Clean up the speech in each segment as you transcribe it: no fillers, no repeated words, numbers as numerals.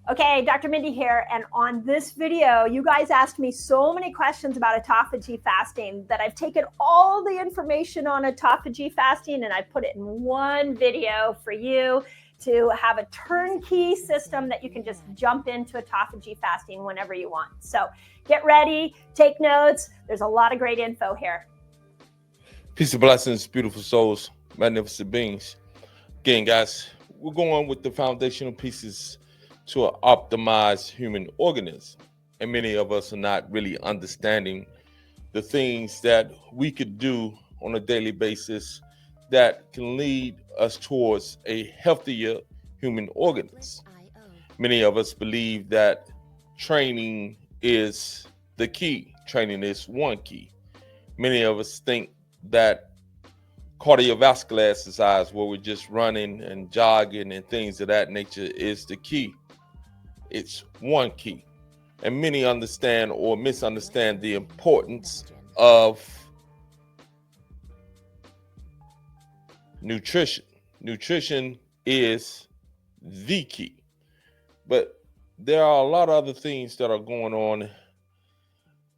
Okay, Dr. Mindy here, and on this video, you guys asked me so many questions about autophagy fasting that I've taken all the information on autophagy fasting and I put it in one video for you to have a turnkey system that you can just jump into autophagy fasting whenever you want. So get ready, take notes. There's a lot of great info here. Peace and blessings, beautiful souls, magnificent beings. Again, guys, we're going with the foundational pieces to an optimized human organism. And many of us are not really understanding the things that we could do on a daily basis that can lead us towards a healthier human organism. Many of us believe that training is the key. Training is one key. Many of us think that cardiovascular exercise, where we're just running and jogging and things of that nature, is the key. It's one key. And many understand or misunderstand the importance of nutrition. Nutrition is the key. But there are a lot of other things that are going on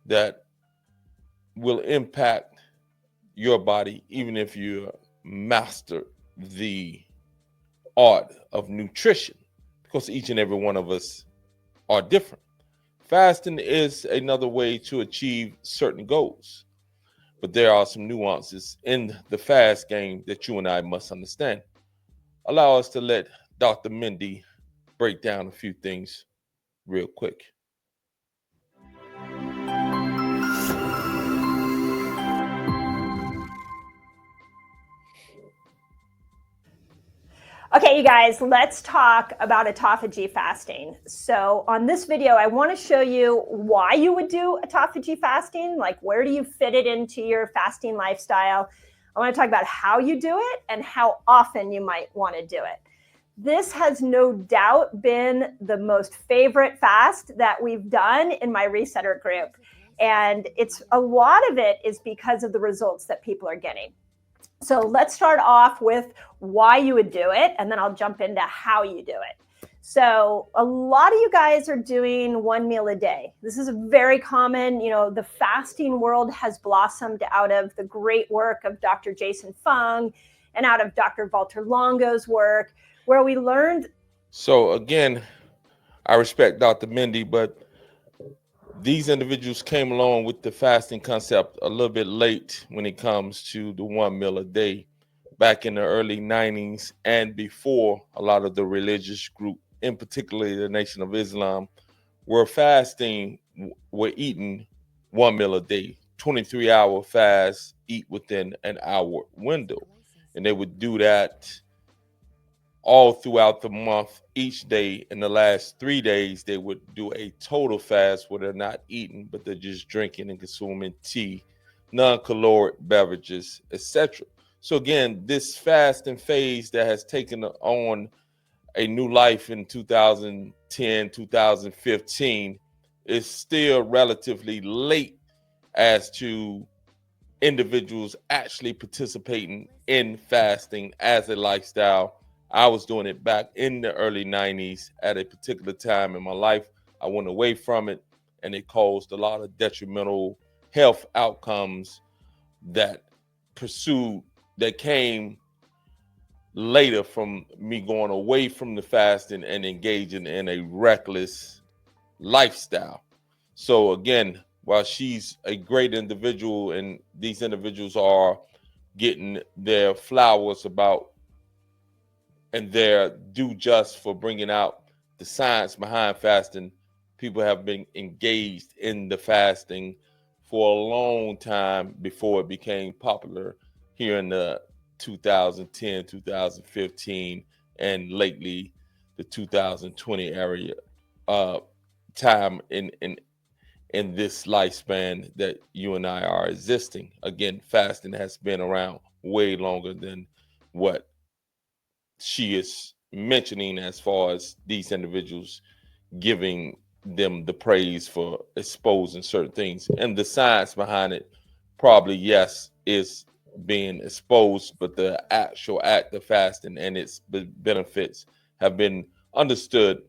that will impact your body, even if you master the art of nutrition, because each and every one of us are different. Fasting is another way to achieve certain goals, but there are some nuances in the fast game that you and I must understand. Allow us to let Dr. Mindy break down a few things real quick. Okay, you guys, let's talk about autophagy fasting. So on this video, I want to show you why you would do autophagy fasting, like where do you fit it into your fasting lifestyle. I want to talk about how you do it and how often you might want to do it. This has no doubt been the most favorite fast that we've done in my resetter group. And a lot of it is because of the results that people are getting. So let's start off with why you would do it, and then I'll jump into how you do it. So a lot of you guys are doing one meal a day. This is very common. You know, the fasting world has blossomed out of the great work of Dr. Jason Fung and out of Dr. Walter Longo's work, where we learned. So again, I respect Dr. Mindy, but these individuals came along with the fasting concept a little bit late when it comes to the one meal a day. Back in the early 90s and before, a lot of the religious group, in particular the Nation of Islam, were fasting, were eating one meal a day, 23-hour fast, eat within an hour window. And they would do that all throughout the month. Each day, in the last 3 days, they would do a total fast where they're not eating, but they're just drinking and consuming tea, non-caloric beverages, etc. So again, this fasting phase that has taken on a new life in 2010, 2015 is still relatively late as to individuals actually participating in fasting as a lifestyle. I was doing it back in the early 90s at a particular time in my life. I went away from it, and it caused a lot of detrimental health outcomes that pursued, that came later from me going away from the fasting and engaging in a reckless lifestyle. So again, while she's a great individual and these individuals are getting their flowers about and their due just for bringing out the science behind fasting, people have been engaged in the fasting for a long time before it became popular here in the 2010, 2015, and lately the 2020 area time in this lifespan that you and I are existing. Again, fasting has been around way longer than what she is mentioning as far as these individuals giving them the praise for exposing certain things. And the science behind it probably, yes, is being exposed, but the actual act of fasting and its benefits have been understood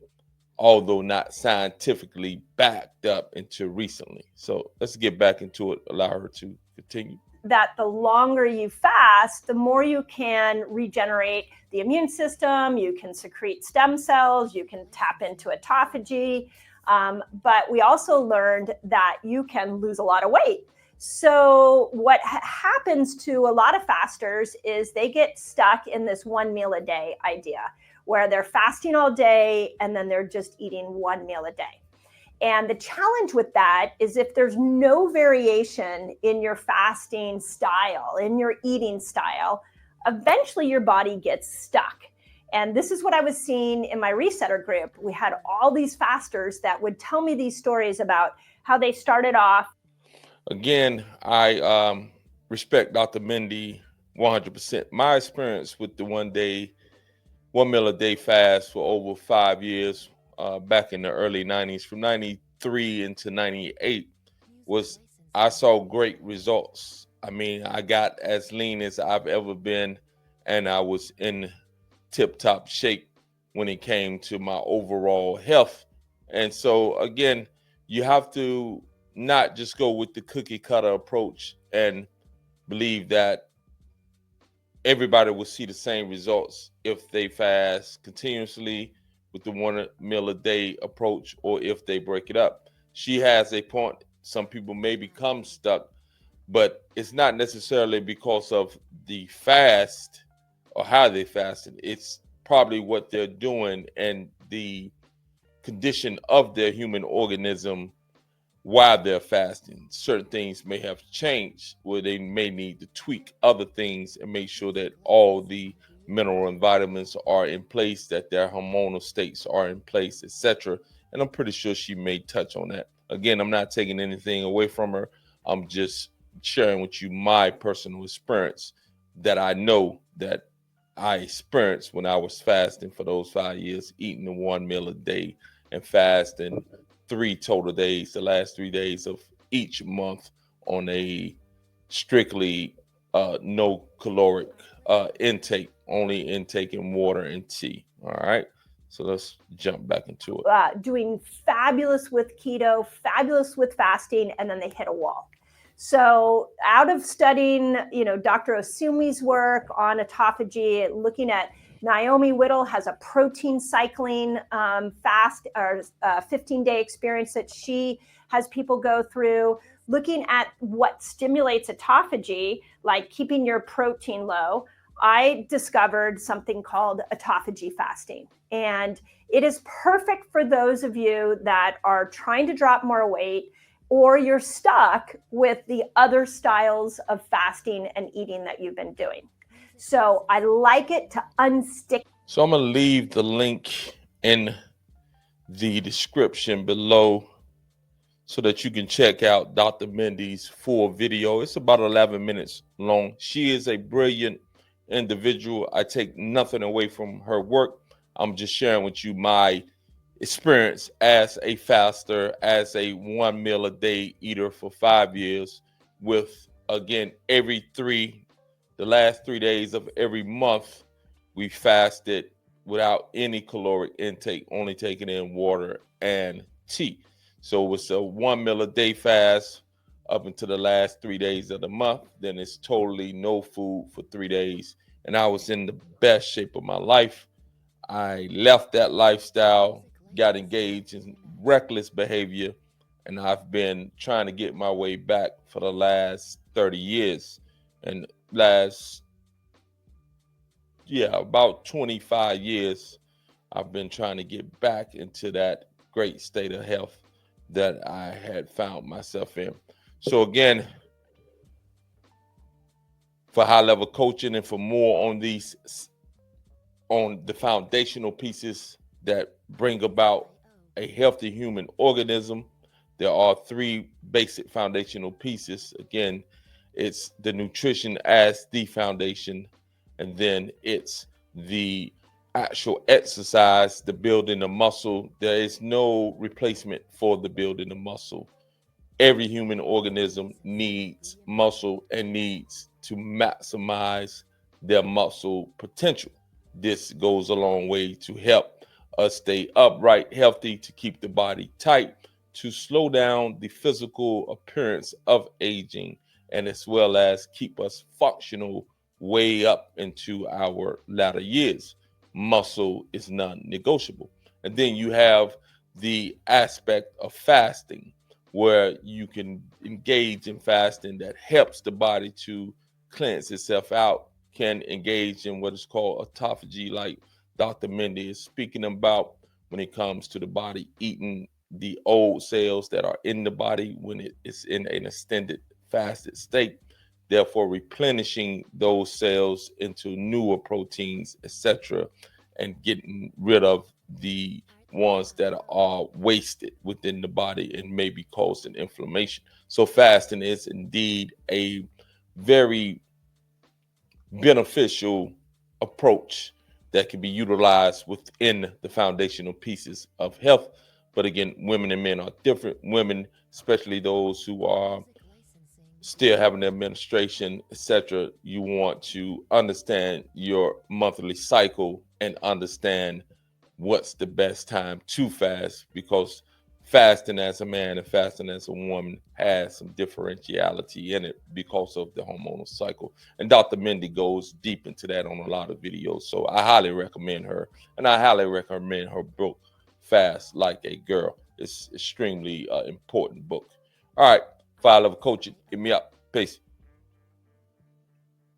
although not scientifically backed up until recently. So let's get back into it. Allow her to continue. That the longer you fast, the more you can regenerate the immune system, you can secrete stem cells, you can tap into autophagy. But we also learned that you can lose a lot of weight. So what happens to a lot of fasters is they get stuck in this 1 meal a day idea, where they're fasting all day and then they're just eating 1 meal a day. And the challenge with that is if there's no variation in your fasting style, in your eating style, eventually your body gets stuck. And this is what I was seeing in my resetter group. We had all these fasters that would tell me these stories about how they started off. Again, I respect Dr. Mindy 100%. My experience with the 1 meal a day fast for over 5 years, back in the early 90s, from 93 into 98, was I saw great results. I mean, I got as lean as I've ever been, and I was in tip-top shape when it came to my overall health. And so, again, you have to not just go with the cookie cutter approach and believe that everybody will see the same results if they fast continuously with the 1 meal a day approach, or if they break it up. She has a point. Some people may become stuck, but it's not necessarily because of the fast or how they fasted. It's probably what they're doing and the condition of their human organism while they're fasting. Certain things may have changed where they may need to tweak other things and make sure that all the mineral and vitamins are in place, that their hormonal states are in place, etc. And I'm pretty sure she may touch on that. Again, I'm not taking anything away from her. I'm just sharing with you my personal experience that I know that I experienced when I was fasting for those 5 years, eating the 1 meal a day and fasting 3 total days, the last 3 days of each month, on a strictly no caloric intake, only intaking water and tea. All right. So let's jump back into it. Doing fabulous with keto, fabulous with fasting, and then they hit a wall. So out of studying, Dr. Osumi's work on autophagy, looking at Naomi Whittle has a protein cycling fast or 15-day experience that she has people go through, looking at what stimulates autophagy, like keeping your protein low. I discovered something called autophagy fasting. And it is perfect for those of you that are trying to drop more weight, or you're stuck with the other styles of fasting and eating that you've been doing. So I like it to unstick. So I'm going to leave the link in the description below so that you can check out Dr. Mindy's full video. It's about 11 minutes long. She is a brilliant individual. I take nothing away from her work. I'm just sharing with you my experience as a faster, as a 1 meal a day eater for 5 years, with, again, the last 3 days of every month, we fasted without any caloric intake, only taking in water and tea. So it's a 1 meal a day fast up until the last 3 days of the month. Then it's totally no food for 3 days. And I was in the best shape of my life. I left that lifestyle, got engaged in reckless behavior, and I've been trying to get my way back for the last 30 years. And about 25 years, I've been trying to get back into that great state of health that I had found myself in. So again, for high-level coaching and for more on the foundational pieces that bring about a healthy human organism, there are 3 basic foundational pieces. Again, it's the nutrition as the foundation, and then it's the actual exercise, the building the muscle. There is no replacement for the building the muscle. Every human organism needs muscle and needs to maximize their muscle potential. This goes a long way to help us stay upright, healthy, to keep the body tight, to slow down the physical appearance of aging, and as well as keep us functional way up into our latter years. Muscle is non-negotiable. And then you have the aspect of fasting, where you can engage in fasting that helps the body to cleanse itself out, can engage in what is called autophagy, like Dr. Mindy is speaking about, when it comes to the body eating the old cells that are in the body when it is in an extended fasted state, therefore replenishing those cells into newer proteins, etc., and getting rid of the ones that are wasted within the body and maybe causing inflammation. So fasting is indeed a very beneficial approach that can be utilized within the foundational pieces of health. But again, women and men are different. Women, especially those who are still having their menstruation, etc., you want to understand your monthly cycle and understand what's the best time to fast, because fasting as a man and fasting as a woman has some differentiality in it because of the hormonal cycle. And Dr. Mindy goes deep into that on a lot of videos. So I highly recommend her, and I highly recommend her book, Fast Like a Girl. It's extremely important book. All right, 5 Level Coaching, hit me up. Peace.